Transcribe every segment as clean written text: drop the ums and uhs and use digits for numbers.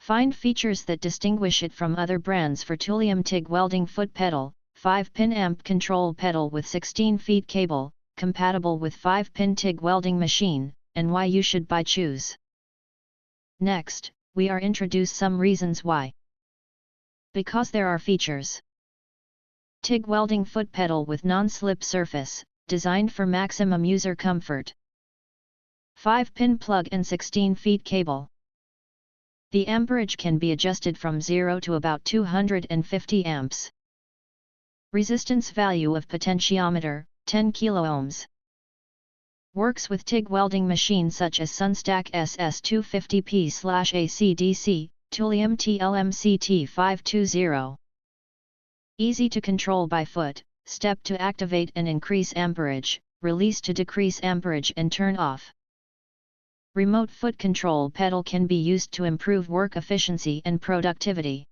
Find features that distinguish it from other brands for TOOLIOM TIG Welding Foot Pedal, 5-pin amp control pedal with 16 feet cable, compatible with 5-pin TIG Welding Machine, and why you should buy choose. Next, we are introduce some reasons why. Because there are features. TIG Welding Foot Pedal with non-slip surface, designed for maximum user comfort. 5-pin plug and 16 feet cable. The amperage can be adjusted from 0 to about 250 amps. Resistance value of potentiometer, 10 kiloohms. Works with TIG welding machine such as Sunstack SS250P/AC/DC, TOOLIOM TLMCT520. Easy to control by foot, step to activate and increase amperage, release to decrease amperage and turn off. Remote foot control pedal can be used to improve work efficiency and productivity.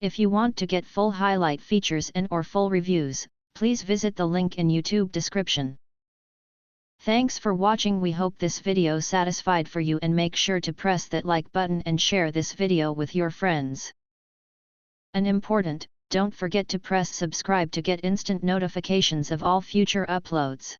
If you want to get full highlight features and/or full reviews, please visit the link in YouTube description. Thanks for watching. We hope this video satisfied for you, and make sure to press that like button and share this video with your friends. And important, don't forget to press subscribe to get instant notifications of all future uploads.